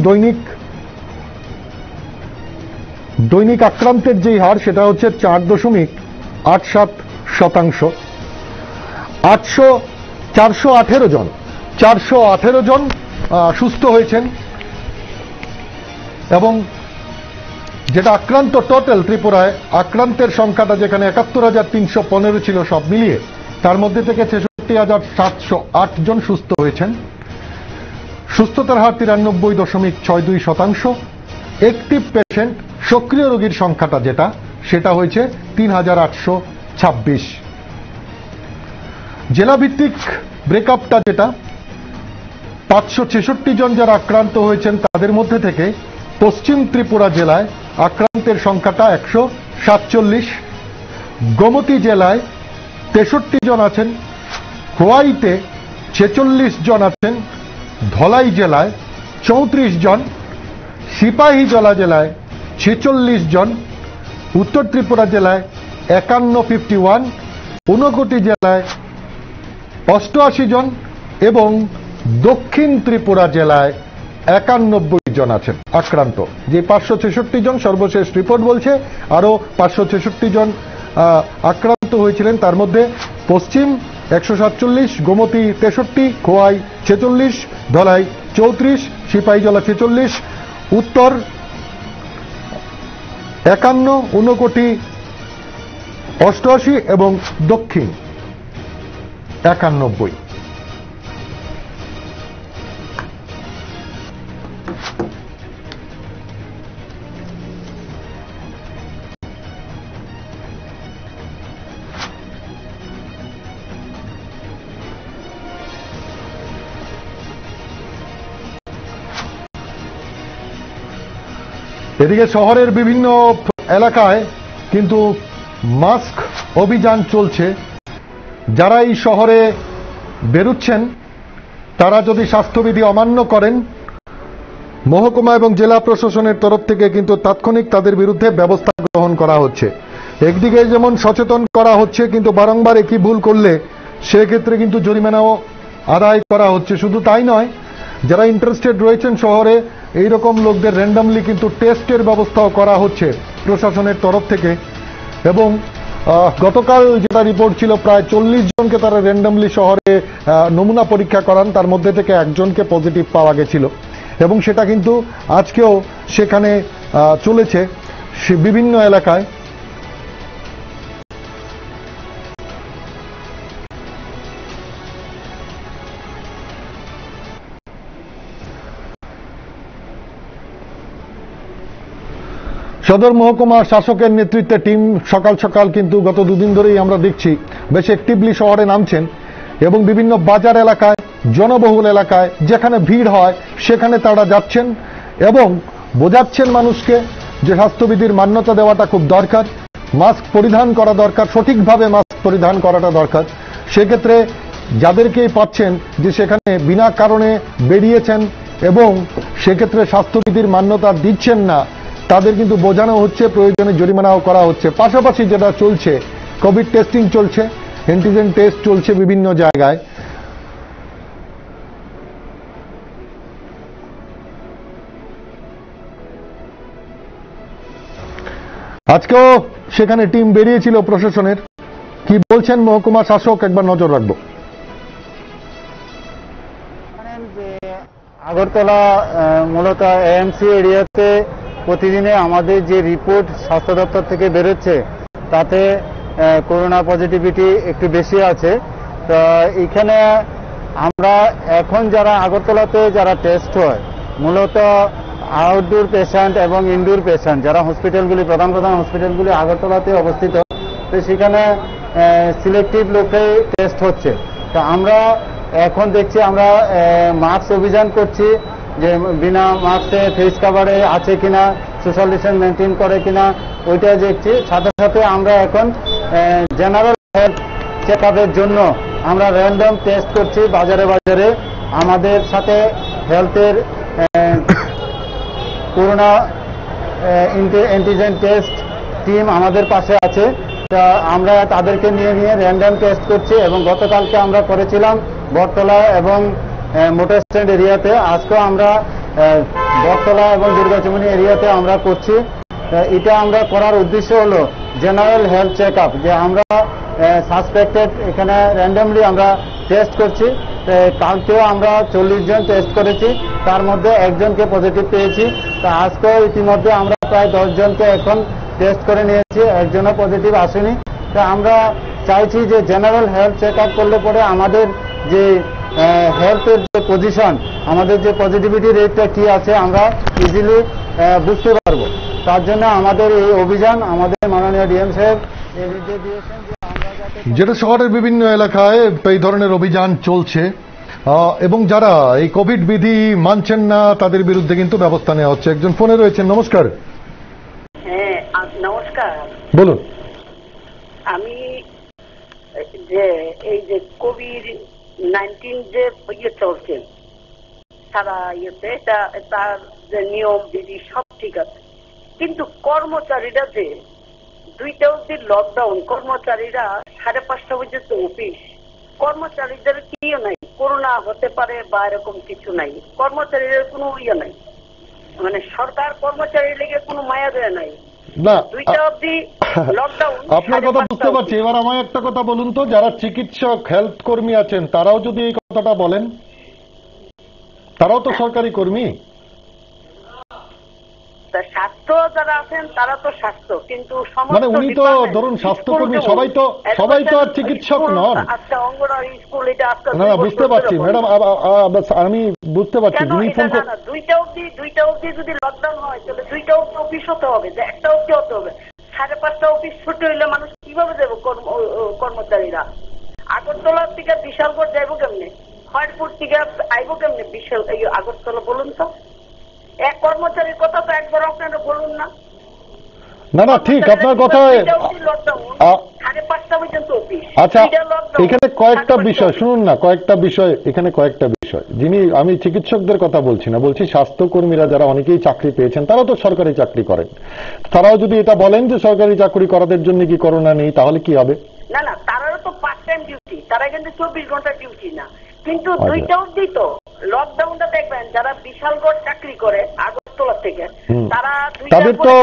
দৈনিক আক্রান্তের যেই হার সেটা হচ্ছে 4.87%। 418 জন সুস্থ হয়েছেন। এবং যেটা আক্রান্ত টোটাল ত্রিপুরায় আক্রান্তের সংখ্যাটা যেখানে ৭১,৩১৫ ছিল সব মিলিয়ে, তার মধ্যে থেকে ৬৬,৭০৮ জন সুস্থ হয়েছেন। সুস্থতার হার 93.62%। অ্যাক্টিভ পেশেন্ট, সক্রিয় রোগীর সংখ্যাটা যেটা, সেটা হয়েছে ৩,৮২৬। জেলাভিত্তিক ব্রেকআপটা যেটা, ৫৬৬ জন যারা আক্রান্ত হয়েছেন তাদের মধ্যে থেকে পশ্চিম ত্রিপুরা জেলায় আক্রান্তের সংখ্যাটা ১৪৭। গোমতী জেলায় ৬৩ জন আছেন, খোয়াইতে ৪৬ জন আছেন, ধলাই জেলায় ৩৪ জন, সিপাহীজলা জেলায় ৪৬ জন, উত্তর ত্রিপুরা জেলায় ৫১, ঊনকোটি জেলায় ৮৮ জন এবং দক্ষিণ ত্রিপুরা জেলায় ৯১ জন আছেন আক্রান্ত। যে ৫৬৬ জন সর্বশেষ রিপোর্ট বলছে, আরো ৫৬৬ জন আক্রান্ত হয়েছিলেন। তার মধ্যে পশ্চিম ১৪৭, গোমতী ৬৩, খোয়াই ৪৬, ধলাই ৩৪, সিপাহীজলা ৪৬, উত্তর ৫১, ঊনকোটি ৮৮ এবং দক্ষিণ ৯১। এদিকে শহরের বিভিন্ন এলাকায় কিন্তু মাস্ক অভিযান চলছে। যারা এই শহরে বেরুচ্ছেন তারা যদি স্বাস্থ্যবিধি অমান্য করেন, মহকুমা এবং জেলা প্রশাসনের তরফ থেকে কিন্তু তাৎক্ষণিক তাদের বিরুদ্ধে ব্যবস্থা গ্রহণ করা হচ্ছে। একদিকে যেমন সচেতন করা হচ্ছে, কিন্তু বারংবার একই ভুল করলে সেক্ষেত্রে কিন্তু জরিমানাও আদায় করা হচ্ছে। শুধু তাই নয়, যারা ইন্টারেস্টেড রয়েছেন শহরে, এইরকম লোকদের র্যান্ডামলি কিন্তু টেস্টের ব্যবস্থাও করা হচ্ছে প্রশাসনের তরফ থেকে। এবং গতকাল যেটা রিপোর্ট ছিল, প্রায় ৪০ জনকে তারা র্যান্ডামলি শহরে নমুনা পরীক্ষা করান, তার মধ্যে থেকে একজনকে পজিটিভ পাওয়া গেছিল। এবং সেটা কিন্তু আজকেও সেখানে চলেছে বিভিন্ন এলাকায়। সদর মহকুমা শাসকের নেতৃত্বে টিম সকাল সকাল কিন্তু গত দুদিন ধরেই আমরা দেখছি বেশ অ্যাক্টিভলি শহরে নামছেন এবং বিভিন্ন বাজার এলাকায়, জনবহুল এলাকায় যেখানে ভিড় হয় সেখানে তারা যাচ্ছেন এবং বোঝাচ্ছেন মানুষকে যে স্বাস্থ্যবিধির মান্যতা দেওয়াটা খুব দরকার, মাস্ক পরিধান করা দরকার, সঠিকভাবে মাস্ক পরিধান করাটা দরকার। সেক্ষেত্রে যাদেরকেই পাচ্ছেন যে সেখানে বিনা কারণে বেরিয়েছেন এবং সেক্ষেত্রে স্বাস্থ্যবিধির মান্যতা দিচ্ছেন না, তাদের কিন্তু বোঝানো হচ্ছে, প্রয়োজনে জরিমানাও করা হচ্ছে। পাশাপাশি যেটা চলছে, কোভিড টেস্টিং চলছে, অ্যান্টিজেন টেস্ট চলছে বিভিন্ন জায়গায়। আজকেও সেখানে টিম বেরিয়েছিল প্রশাসনের। কি বলছেন মহকুমা শাসক, একবার নজর রাখবো। আগরতলা মূলত এএমসি এরিয়াতে প্রতিদিনে আমাদের যে রিপোর্ট স্বাস্থ্য দপ্তর থেকে বেরোচ্ছে তাতে করোনা পজিটিভিটি একটু বেশি আছে। তো এখানে আমরা এখন যারা আগরতলাতে যারা টেস্ট হয় মূলত আউটডোর পেশেন্ট এবং ইনডোর পেশেন্ট যারা হসপিটালগুলি প্রধান হসপিটালগুলি আগরতলাতে অবস্থিত, তো সেখানে সিলেক্টিভ লোকে টেস্ট হচ্ছে। তো আমরা এখন দেখছি আমরা মাস্ক অভিযান করছি, যে বিনা মাস্কে ফেস কাভারে আছে কিনা, সোশ্যাল ডিস্টেন্স মেনটেন করে কিনা ওইটা দেখছি। সাথে সাথে আমরা এখন জেনারেল হেলথ চেক আপের জন্য আমরা র্যান্ডম টেস্ট করছি বাজারে বাজারে। আমাদের সাথে হেলথের করোনা অ্যান্টিজেন টেস্ট টিম আমাদের পাশে আছে। তা আমরা তাদেরকে নিয়ে র্যান্ডম টেস্ট করছি এবং গতকালকে আমরা করেছিলাম বটতলা এবং মোটর স্ট্যান্ড এরিয়াতে। আজকেও আমরা বটতলা এবং দুর্গাচমনি এরিয়াতে আমরা করছি। এটা আমরা করার উদ্দেশ্য হলো জেনারেল হেলথ চেক আপ, যে আমরা সাসপেক্টেড এখানে র্যান্ডমলি আমরা টেস্ট করছি। কালকেও আমরা 40 জন টেস্ট করেছি, তার মধ্যে একজনকে পজিটিভ পেয়েছি। তা আজকেও ইতিমধ্যে আমরা প্রায় 10 জনকে এখন টেস্ট করে নিয়েছি, একজনও পজিটিভ আসেনি। তা আমরা চাইছি যে জেনারেল হেলথ চেক আপ করলে পরে আমাদের যে হেলথের যে পজিশন, আমাদের যে পজিটিভিটি রেটটা কি আছে আমরা ইজিলি বুঝতে পারবো। তার জন্য আমাদের এই অভিযান, আমাদের মাননীয় ডিএম সাহেব এই নির্দেশ দিয়েছেন যে আমরা যাতে যেটা শহরের বিভিন্ন এলাকায় এই ধরনের অভিযান চলছে এবং যারা এই কোভিড বিধি মানছেন না তাদের বিরুদ্ধে কিন্তু ব্যবস্থা নেওয়া হচ্ছে। একজন ফোনে রয়েছেন, নমস্কার। হ্যাঁ নমস্কার। বলুন। আমি যে এই যে কোভিড-19 যে ইয়ে চলছে সারা ইয়েতে, তার যে নিয়ম বিধি সব ঠিক আছে, কিন্তু কর্মচারীরা যে 2টা অবধি লকডাউন, কর্মচারীরা 5:30 পর্যন্ত অফিস, কর্মচারীদের কিও নাই, করোনা হতে পারে বা এরকম কিছু নাই, কর্মচারীদের কোনো ইয়ে নাই, মানে সরকার কর্মচারীর লেগে কোনো মায়া দেয় নাই। না, 2টা অবধি লকডাউন। আপনার কথা বুঝতে পারছি। এবার আমায় একটা কথা বলুন তো, যারা চিকিৎসক হেলথ কর্মী আছেন তারাও যদি এই কথাটা বলেন, তারাও তো সরকারি কর্মী। স্বাস্থ্য যারা আছেন তারা তো স্বাস্থ্য, কিন্তু মানে উনি তো ধরুন স্বাস্থ্যকর্মী, সবাই তো আর চিকিৎসক নন। আচ্ছা, অঙ্গনওয়াড়ি স্কুল এটা আজকে না বুঝতে পারছি ম্যাডাম, আমি বুঝতে পারছি। যিনি ফোন 2টা অবধি যদি লকডাউন হয় তাহলে 2টা অবধি অফিস হতে হবে, যে 1টা অবধি হতে হবে। 5:30 অফিস ছুটি হইলে মানুষ কিভাবে যাবে কর্মচারীরা? আগরতলার থেকে বিশালগড় যাইব কেমনে? খড়পুর থেকে আইব কেমনে বিশাল আগরতলা? বলুন তো, এক কর্মচারীর কথা তো একবার আপনারা বলুন না। না ঠিক, আপনার কথা। আচ্ছা, এখানে কয়েকটা বিষয় শুনুন না, কয়েকটা বিষয়। আমি চিকিৎসকদের কথা বলছি না, বলছি স্বাস্থ্যকর্মীরা যারা অনেকেই চাকরি পেয়েছেন, তারাও তো সরকারি চাকরি করেন। তারাও যদি এটা বলেন যে সরকারি চাকরি করাদের জন্য কি করোনা নেই, তাহলে কি হবে? না, তারাও তো পার্ট টাইম ডিউটি, তারা কিন্তু 24 ঘন্টা ডিউটি না, কিন্তু 2টা অবধি তো লকডাউনটা দেখবেন যারা বিশালগড় চাকরি করে আগরতলা থেকে, তারা তাদের তো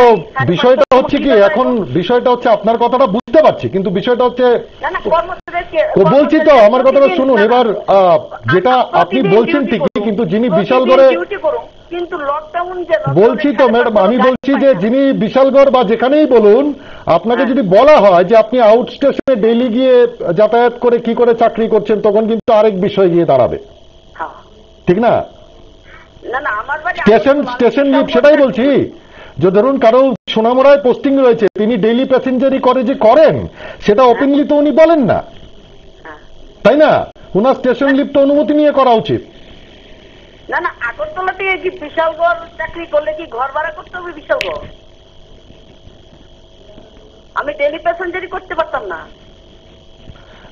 বিষয়টা হচ্ছে কি, এখন বিষয়টা হচ্ছে আপনার কথাটা বুঝতে পারছি, কিন্তু বিষয়টা হচ্ছে বলছি তো, আমার কথাটা শুনুন। এবার যেটা আপনি বলছেন ঠিকই, কিন্তু যিনি বিশালগড়ে, কিন্তু লকডাউন বলছি তো ম্যাডাম, আমি বলছি যে যিনি বিশালগড় বা যেখানেই বলুন, আপনাকে যদি বলা হয় যে আপনি আউট স্টেশনে ডেইলি গিয়ে যাতায়াত করে কি করে চাকরি করছেন, তখন কিন্তু আরেক বিষয় গিয়ে দাঁড়াবে, ঠিক না? স্টেশন লিভ, সেটাই বলছি। যে ধরুন কারো সোনামুড়ায় পোস্টিং রয়েছে, তিনি ডেইলি প্যাসেঞ্জারি করে যে করেন, সেটা ওপেনলি তো উনি বলেন না, তাই না? উনার স্টেশন লিভ তো অনুমতি নিয়ে করা উচিত। না, আগরতলা থেকে কি বিশালগড় চাকরি করলে কি ঘর ভাড়া করতে হবে বিশালগড়? আমি ডেইলি প্যাসেঞ্জারি করতে পারতাম না।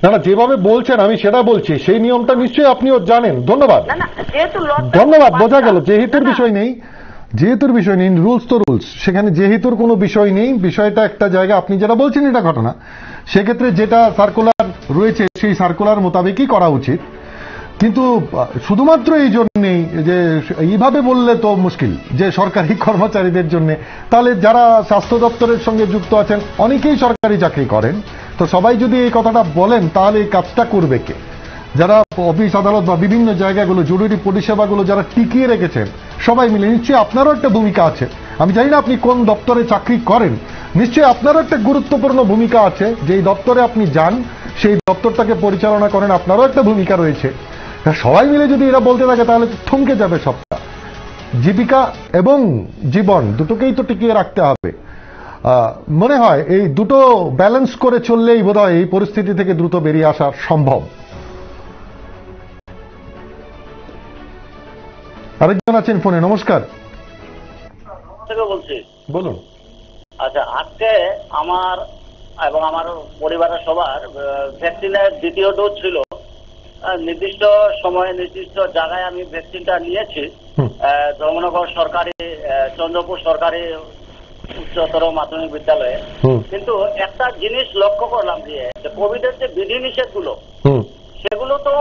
না, যেভাবে বলছেন আমি সেটা বলছি, সেই নিয়মটা নিশ্চয়ই আপনিও জানেন। ধন্যবাদ, বোঝা গেল। যেহেতুর বিষয় নেই, রুলস তো রুলস, সেখানে যেহেতুর কোনো বিষয় নেই। বিষয়টা একটা জায়গা, আপনি যেটা বলছেন এটা ঘটনা, সেক্ষেত্রে যেটা সার্কুলার রয়েছে সেই সার্কুলার মোতাবেকই করা উচিত। কিন্তু শুধুমাত্র এই জন্যেই যে এইভাবে বললে তো মুশকিল, যে সরকারি কর্মচারীদের জন্য, তাহলে যারা স্বাস্থ্য দপ্তরের সঙ্গে যুক্ত আছেন অনেকেই সরকারি চাকরি করেন, তো সবাই যদি এই কথাটা বলেন তাহলে এই কাজটা করবে কে? যারা অফিস আদালত বা বিভিন্ন জায়গাগুলো, জরুরি পরিষেবাগুলো যারা টিকিয়ে রেখেছেন, সবাই মিলে, নিশ্চয়ই আপনারও একটা ভূমিকা আছে। আমি জানি না আপনি কোন দপ্তরে চাকরি করেন, নিশ্চয়ই আপনারও একটা গুরুত্বপূর্ণ ভূমিকা আছে, যে এই দপ্তরে আপনি যান, সেই দপ্তরটাকে পরিচালনা করেন, আপনারও একটা ভূমিকা রয়েছে। সবাই মিলে যদি এরা বলতে থাকে তাহলে তো থমকে যাবে সবটা। জীবিকা এবং জীবন দুটোকেই তো টিকিয়ে রাখতে হবে। মনে হয় এই দুটো ব্যালেন্স করে চললেই বোধহয় এই পরিস্থিতি থেকে দ্রুত বেরিয়ে আসা সম্ভব। আরেকজন আছেন ফোনে। নমস্কার, বলছি। বলুন। আচ্ছা, আজকে আমার এবং আমার পরিবারের সবার ভ্যাকসিনের দ্বিতীয় ডোজ ছিল। নির্দিষ্ট সময়ে নির্দিষ্ট জায়গায় আমি ভ্যাকসিনটা নিয়েছি, ধর্মনগর সরকারি, চন্দ্রপুর সরকারি উচ্চতর মাধ্যমিক বিদ্যালয়ে। কিন্তু একটা জিনিস লক্ষ্য করলাম যে কোভিডের যে বিধিনিষেধগুলো, সেগুলো তো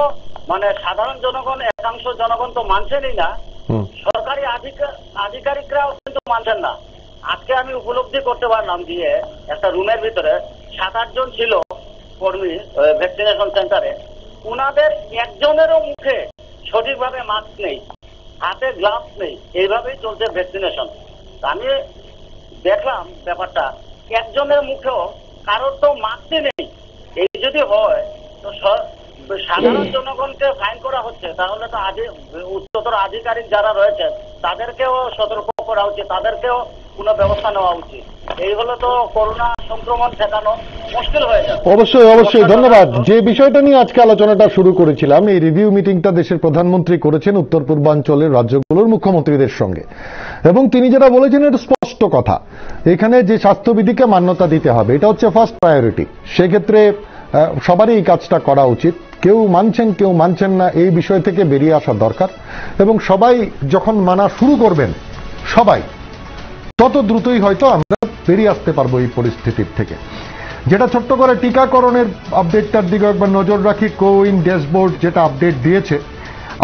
মানে সাধারণ জনগণ, একাংশ জনগণ তো মানছেনই না, সরকারি আধিকারিকরাও কিন্তু মানছেন না। আজকে আমি উপলব্ধি করতে পারলাম যে একটা রুমের ভিতরে 7-8 জন ছিল কর্মী ভ্যাকসিনেশন সেন্টারে, উনাদের একজনেরও মুখে সঠিকভাবে মাস্ক নেই, হাতে গ্লাভস নেই, এইভাবেই চলছে ভ্যাকসিনেশন। আমি দেখলাম ব্যাপারটা, একজনের মুখেও কারোর তো মাস্কই নেই। এই যদি হয় তো সাধারণ জনগণকে ফাইন করা হচ্ছে, তাহলে তো উচ্চতর আধিকারিক যারা রয়েছেন তাদেরকেও সতর্ক করা উচিত, তাদেরকেও কোনো ব্যবস্থা নেওয়া উচিত। এই হলে তো করোনা সংক্রমণ ঠেকানো মুশকিল হয়ে যাবে। অবশ্যই অবশ্যই, ধন্যবাদ। যে বিষয়টা নিয়ে আজকে আলোচনাটা শুরু করেছিলাম, এই রিভিউ মিটিংটা দেশের প্রধানমন্ত্রী করেছেন উত্তর পূর্বাঞ্চলের রাজ্যগুলোর মুখ্যমন্ত্রীদের সঙ্গে, এবং তিনি যেটা বলেছেন এটা স্পষ্ট কথা, এখানে যে স্বাস্থ্যবিধিকে মান্যতা দিতে হবে, এটা হচ্ছে ফার্স্ট প্রায়োরিটি। সেক্ষেত্রে সবারই এই কাজটা করা উচিত। কেউ মানছেন কেউ মানছেন না, এই বিষয় থেকে বেরিয়ে আসা দরকার, এবং সবাই যখন মানা শুরু করবেন সবাই, তত দ্রুতই হয়তো আমরা বেরিয়ে আসতে পারবো এই পরিস্থিতির থেকে। যেটা ছোট্ট করে টিকাকরণের আপডেটটার দিকে একবার নজর রাখি। কোউইন ড্যাশবোর্ড যেটা আপডেট দিয়েছে,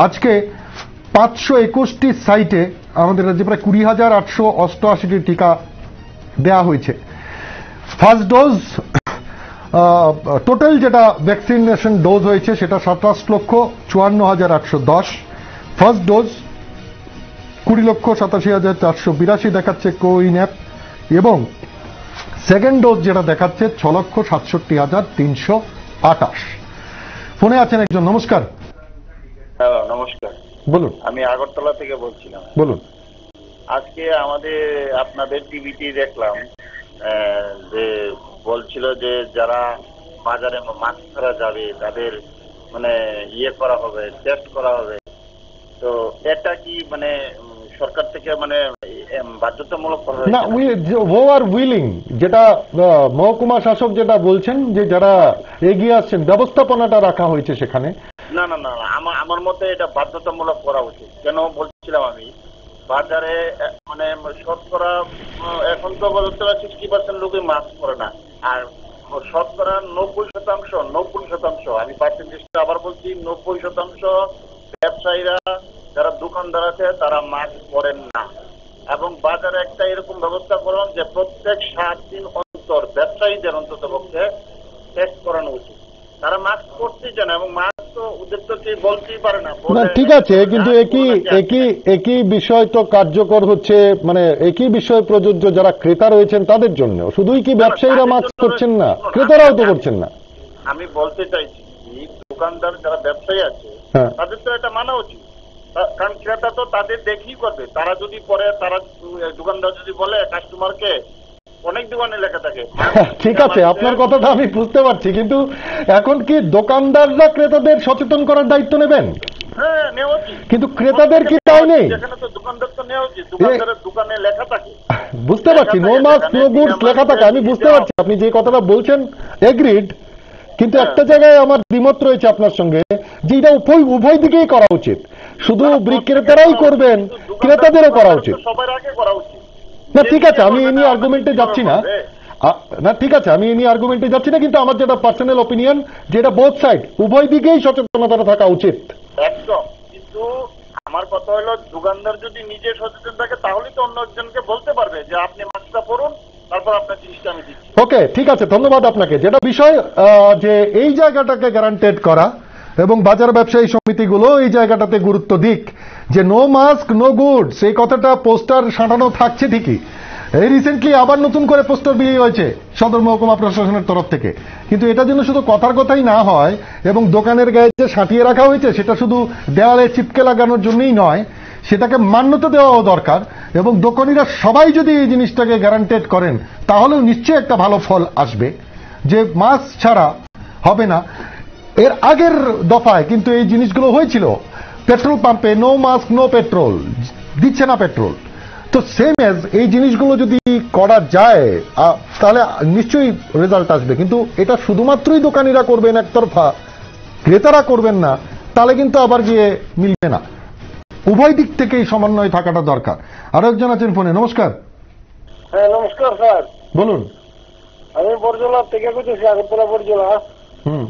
আজকে 521টি সাইটে আমাদের রাজ্যে প্রায় 20,888টি টিকা দেয়া হয়েছে। ফার্স্ট ডোজ টোটাল যেটা ভ্যাকসিনেশন ডোজ হয়েছে সেটা 27,54,810। ফার্স্ট ডোজ 20,87,482 দেখাচ্ছে কোউইন অ্যাপ, এবং সেকেন্ড ডোজ যেটা দেখাচ্ছে 6,67,328। ফোনে আছেন একজন। নমস্কার। হ্যালো, নমস্কার। বলুন। আমি আগরতলা থেকে বলছিলাম। বলুন। আজকে আপনাদের টিভিতে দেখলাম যে বলছিল যে যারা বাজারে মাস্ক ছাড়া যাবে তাদের মানে করা হবে, টেস্ট করা হবে। তো এটা কি মানে সরকার থেকে মানে বাধ্যতামূলক করা হয়েছে? না, উই আর উইলিং, যেটা মহকুমা শাসক যেটা বলছেন যে যারা এগিয়ে আসছেন, ব্যবস্থাপনাটা রাখা হয়েছে সেখানে। না না না, আমার মতে এটা বাধ্যতামূলক করা উচিত। কেন বলছিলাম, আমি বাজারে মানে শতকরা এখন তো 60% লোকই মাস্ক পরে না, আর শতকরা 90%, আমি পার্সেন্টেজটা আবার বলছি, 90% ব্যবসায়ীরা যারা দোকানদার আছে তারা মাস্ক পরেন না। এবং বাজারে একটা এরকম ব্যবস্থা করুন যে প্রত্যেক 7 দিন অন্তর ব্যবসায়ীদের অন্তত পক্ষে টেস্ট করানো উচিত। তারা মাস্ক পরতেই চায় না, এবং মাস্ক তো ওদের তো কেউ বলতেই পারে না। ঠিক আছে, কিন্তু একই বিষয় তো কার্যকর হচ্ছে, মানে একই বিষয় প্রযোজ্য যারা ক্রেতা রয়েছেন তাদের জন্য। শুধুই কি ব্যবসায়ীরা মাস্ক করছেন না, ক্রেতারাও তো করছেন না। আমি বলতে চাইছি দোকানদার যারা ব্যবসায়ী আছে তাদের তো এটা মানা উচিত, কারণ ক্রেতা তো তাদের দেখেই করবে। তারা যদি পরে, তারা দোকানদার যদি বলে কাস্টমারকে, অনেক দোকানে লেখা থাকে। ঠিক আছে, আপনার কথাটা আমি বুঝতে পারছি, কিন্তু এখন কি দোকানদাররা ক্রেতাদের সচেতন করার দায়িত্ব নেবেন? হ্যাঁ, নেওয়া উচিত, কিন্তু ক্রেতাদের কি তাই নেই? যেখানে তো দোকানদার তো নেওয়া উচিত, দোকানদারের দোকানে লেখা থাকে। বুঝতে পারছি, নো মাস্ক নো গুডস লেখা থাকে, আমি বুঝতে পারছি আপনি যে কথাটা বলছেন, এগ্রিড। কিন্তু একটা জায়গায় আমার দ্বিমত রয়েছে আপনার সঙ্গে, যে এটা উভয় দিকেই করা উচিত। শুধু বিক্রেতারাই করবেন, ক্রেতাদেরও করা উচিত। সবার আগে করা উচিত। না ঠিক আছে, আমি এই নিয়ে আর্গুমেন্টে যাচ্ছি না। না ঠিক আছে, আমি এই নিয়ে আর্গুমেন্টে যাচ্ছি না, কিন্তু আমার যেটা পার্সোনাল ওপিনিয়ন, যেটা বোথ সাইড, উভয় দিকেই সচেতনতা থাকা উচিত। একদম, কিন্তু আমার কথা হলো দোকানদার যদি নিজে সচেতন থাকে তাহলেই তো অন্য একজনকে বলতে পারবে যে আপনি মাস্কটা পরুন, তারপর আপনার জিনিসটা আমি দিচ্ছি। ওকে, ঠিক আছে, ধন্যবাদ আপনাকে। যেটা বিষয় যে এই জায়গাটাকে গ্যারান্টেড করা, এবং বাজার ব্যবসায়ী সমিতিগুলো এই জায়গাটাতে গুরুত্ব দিক, যে নো মাস্ক নো গুডস, এই কথাটা পোস্টার সাঁটানো থাকছে ঠিকই, এই রিসেন্টলি আবার নতুন করে পোস্টার বিলি হয়েছে সদর মহকুমা প্রশাসনের তরফ থেকে। কিন্তু এটা যেন শুধু কথার কথাই না হয় এবং দোকানের গায়ে যে সাঁটিয়ে রাখা হয়েছে সেটা শুধু দেওয়ালে চিপকে লাগানোর জন্যই নয়, সেটাকে মান্যতা দেওয়াও দরকার। এবং দোকানিরা সবাই যদি এই জিনিসটাকে গ্যারান্টেড করেন তাহলেও নিশ্চয়ই একটা ভালো ফল আসবে, যে মাস্ক ছাড়া হবে না। এর আগের দফায় কিন্তু এই জিনিসগুলো হয়েছিল, পেট্রোল পাম্পে নো মাস্ক নো পেট্রোল, দিচ্ছে না পেট্রোল। তো সেম এজ এই জিনিসগুলো যদি করা যায় তাহলে নিশ্চয়ই রেজাল্ট আসবে। কিন্তু এটা শুধুমাত্রই দোকানিরা করবেন একতরফা, ক্রেতারা করবেন না, তাহলে কিন্তু আবার গিয়ে মিলবে না। উভয় দিক থেকেই সমন্বয় থাকাটা দরকার। আরো একজন আছেন ফোনে। নমস্কার। হ্যাঁ নমস্কার স্যার, বলুন। আমি বরজলা থেকে বলতেছি, আগরতলা বরজলা।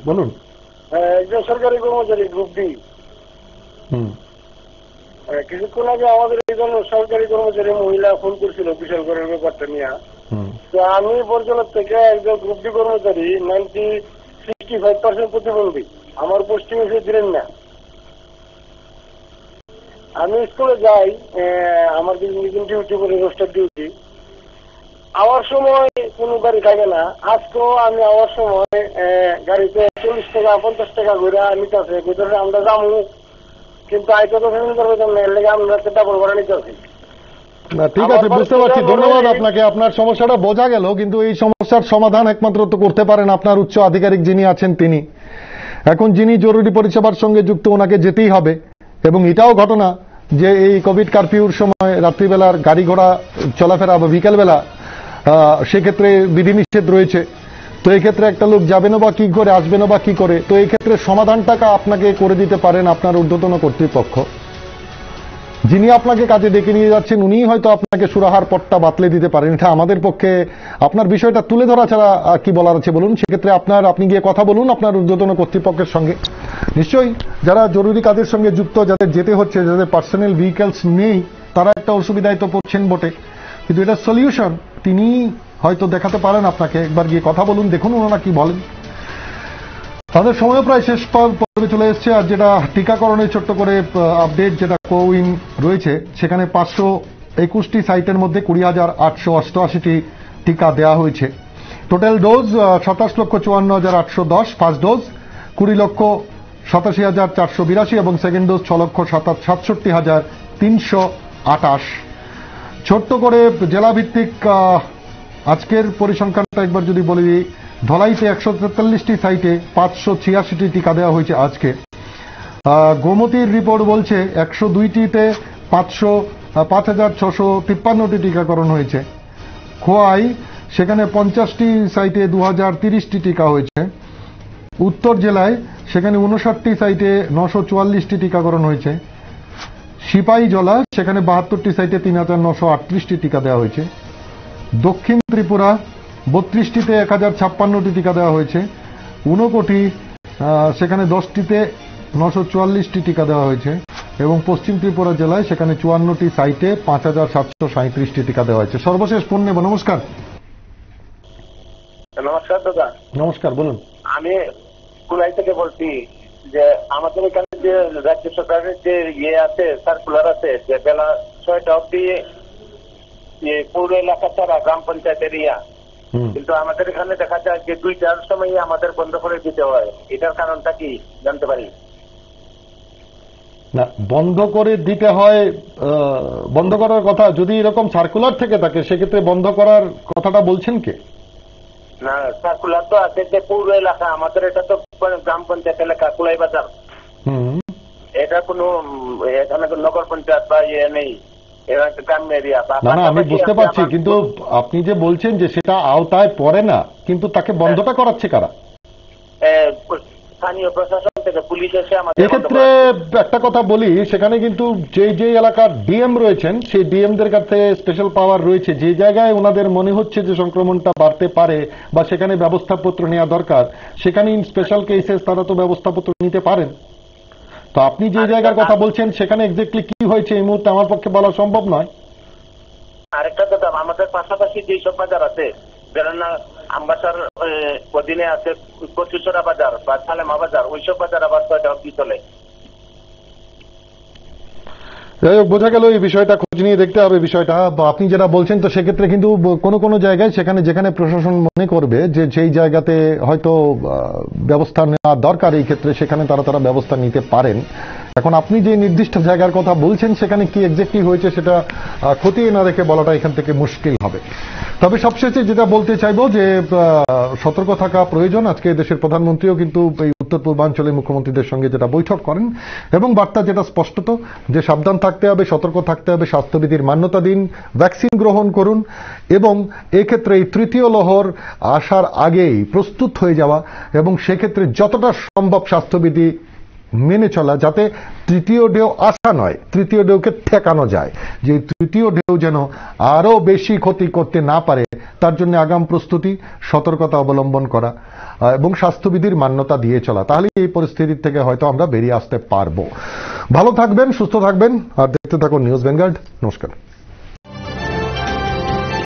বলুন। একজন সরকারি কর্মচারী, গ্রুপ ডি। কিছুক্ষণ আগে আমাদের একজন সরকারি কর্মচারী মহিলা ফোন করছিল বিশাল করের ব্যাপারটা নিয়ে। তো আমি বরজলা থেকে একজন গ্রুপ ডি কর্মচারী, 65% প্রতিবন্ধী। আমার পোস্টিং এসে দিলেন না। আমি স্কুলে যাই, আমার নিজের ডিউটি করে, রোস্টার ডিউটি। আওয়ার সময় কোনো গাড়ি থাকে না। আজকেও আমি আওয়ার সময় গাড়িতে 40 টাকা 50 টাকা ঘুরে নিতেছে, ভিতরে আমরা যাবো, কিন্তু আইতে তো ফেমিন করবে না, এর লেগে আমরা ডাবল ভাড়া নিতেছি। না ঠিক আছে, বুঝতে পারছি, ধন্যবাদ আপনাকে। আপনার সমস্যাটা বোঝা গেল, কিন্তু এই সমস্যার সমাধান একমাত্র তো করতে পারেন আপনার উচ্চ আধিকারিক যিনি আছেন তিনি। এখন যিনি জরুরি পরিষেবার সঙ্গে যুক্ত, ওনাকে যেতেই হবে। এবং এটাও ঘটনা যে এই কোভিড কারফিউর সময় রাত্রিবেলার গাড়ি ঘোড়া চলাফেরা বা বিকেলবেলা সেক্ষেত্রে বিধিনিষেধ রয়েছে। তো এই ক্ষেত্রে একটা লোক যাবে না বা কি করে, আসবে না বা কি করে। তো এই ক্ষেত্রে সমাধানটাকে আপনাকে করে দিতে পারেন আপনার ঊর্ধ্বতন কর্তৃপক্ষ, যিনি আপনাকে কাজে ডেকে নিয়ে যাচ্ছেন। উনিই হয়তো আপনাকে সুরাহার পথটা বাতলে দিতে পারেন। এটা আমাদের পক্ষে আপনার বিষয়টা তুলে ধরা ছাড়া কি বলার আছে বলুন। সেক্ষেত্রে আপনি গিয়ে কথা বলুন আপনার ঊর্ধ্বতন কর্তৃপক্ষের সঙ্গে। নিশ্চয়ই যারা জরুরি কাজের সঙ্গে যুক্ত, যাদের যেতে হচ্ছে, যাদের পার্সোনাল ভেহিকলস নেই, তারা একটা অসুবিধায় তো পড়ছেন বটে, কিন্তু এটা সলিউশন তিনি হয়তো দেখাতে পারেন আপনাকে। একবার গিয়ে কথা বলুন, দেখুন ওনারা কি বলেন। তাদের সময় প্রায় শেষ পর্বে চলে এসছে। আর যেটা টিকাকরণের ছোট্ট করে আপডেট, যেটা কোউইন রয়েছে, সেখানে 521টি সাইটের মধ্যে 20,888টি টিকা দেওয়া হয়েছে। টোটাল ডোজ 27,54,810 ফার্স্ট ডোজ, 20,87,482 এবং সেকেন্ড ডোজ 6,67,328। ছোট্ট করে জেলা ভিত্তিক আজকের পরিসংখ্যানটা একবার যদি বলি, ধলাইতে 143টি সাইটে 586টি টিকা দেওয়া হয়েছে আজকে। গোমতীর রিপোর্ট বলছে 102টিতে 5,653টি টিকাকরণ হয়েছে। খোয়াই সেখানে 50টি সাইটে 2030টি টিকা হয়েছে। উত্তর জেলায় সেখানে 59টি সাইটে 944টি টিকাকরণ হয়েছে। সিপাহীজলা সেখানে 72টি সাইটে 3,938টি টিকা দেওয়া হয়েছে। দক্ষিণ ত্রিপুরা 32টিতে 1,056টি টিকা দেওয়া হয়েছে। ঊনকোটি সেখানে 10টিতে 944টি টিকা দেওয়া হয়েছে। এবং পশ্চিম ত্রিপুরা জেলায় সেখানে 54টি সাইটে 5,737টি টিকা দেওয়া হয়েছে। সর্বশেষ ফোন নেব। নমস্কার। নমস্কার দাদা। নমস্কার, বলুন। আমি কুলাই থেকে বলছি যে আমাদের এখানে যে রাজ্য সরকারের যে আছে, সার্কুলার আছে, যে বেলা 6টা অব্দি পৌর এলাকা ছাড়া গ্রাম পঞ্চায়েত এরিয়া, কিন্তু আমাদের এখানে দেখা যায় যে 2টার সময় আমাদের বন্ধ করে দিতে হয়। এটার কারণটা কি জানতে পারি? না, বন্ধ করে দিতে হয়, বন্ধ করার কথা যদি এরকম সার্কুলার থেকে থাকে সেক্ষেত্রে বন্ধ করার কথাটা বলছেন কে? না, সার্কুলার তো আছে যে পৌর এলাকা, আমাদের এটা তো গ্রাম পঞ্চায়েত এলাকা, কুলাই বাজার। এটা কোনো এখানে নগর পঞ্চায়েত বা ইয়ে নেই, এটা একটা গ্রাম্য এরিয়া। না না, আমি বুঝতে পারছি, কিন্তু আপনি যে বলছেন যে সেটা আওতায় পড়ে না, কিন্তু তাকে বন্ধটা করাচ্ছে কারা? স্থানীয় প্রশাসন থেকে পুলিশ এসে আমাদের। এক্ষেত্রে একটা কথা বলি, সেখানে কিন্তু যে এলাকার ডিএম রয়েছেন সেই ডিএমদের কাছে স্পেশাল পাওয়ার রয়েছে। যে জায়গায় ওনাদের মনে হচ্ছে যে সংক্রমণটা বাড়তে পারে বা সেখানে ব্যবস্থাপত্র নেওয়া দরকার, সেখানে ইন স্পেশাল কেসেস তারা তো ব্যবস্থাপত্র নিতে পারেন। তো আপনি যে জায়গার কথা বলছেন সেখানে এক্স্যাক্টলি কি হয়েছে এই মুহূর্তে আমার পক্ষে বলা সম্ভব নয়। আরেকটা কথা, আমাদের পাশাপাশি যেসব বাজার আছে, যেন আমবাসার অধীনে আছে কচুচড়া বাজার বা সালেমা বাজার, ওইসব বাজার আবার 6টা অবধি চলে। যাই হোক, বোঝা গেল এই বিষয়টা খোঁজ নিয়ে দেখতে হবে বিষয়টা। আপনি যেটা বলছেন তো সেক্ষেত্রে কিন্তু কোনো কোনো জায়গায় সেখানে যেখানে প্রশাসন মনে করবে যে সেই জায়গাতে হয়তো ব্যবস্থা নেওয়া দরকার এই ক্ষেত্রে, সেখানে তারা ব্যবস্থা নিতে পারেন। এখন আপনি যে নির্দিষ্ট জায়গার কথা বলছেন সেখানে কি এক্স্যাক্টলি হয়েছে সেটা খতিয়ে না রেখে বলাটা এখান থেকে মুশকিল হবে। তবে সবশেষে যেটা বলতে চাইবো যে সতর্ক থাকা প্রয়োজন। আজকে দেশের প্রধানমন্ত্রীও কিন্তু এই উত্তর পূর্বাঞ্চলের মুখ্যমন্ত্রীদের সঙ্গে যেটা বৈঠক করেন এবং বার্তা যেটা স্পষ্টত যে সাবধান থাকতে হবে, সতর্ক থাকতে হবে, স্বাস্থ্যবিধির মান্যতা দিন, ভ্যাকসিন গ্রহণ করুন এবং এক্ষেত্রে এই তৃতীয় লহর আসার আগেই প্রস্তুত হয়ে যাওয়া এবং সেক্ষেত্রে যতটা সম্ভব স্বাস্থ্যবিধি মেনে চলা, যাতে তৃতীয় ঢেউ আসা নয়, তৃতীয় ঢেউকে ঠেকানো যায়, যে তৃতীয় ঢেউ যেন আরো বেশি ক্ষতি করতে না পারে তার জন্য আগাম প্রস্তুতি, সতর্কতা অবলম্বন করা এবং স্বাস্থ্যবিধির মান্যতা দিয়ে চলা। তাহলে এই পরিস্থিতি থেকে হয়তো আমরা বেরিয়ে আসতে পারবো। ভালো থাকবেন, সুস্থ থাকবেন আর দেখতে থাকুন নিউজ ভ্যানগার্ড। নমস্কার।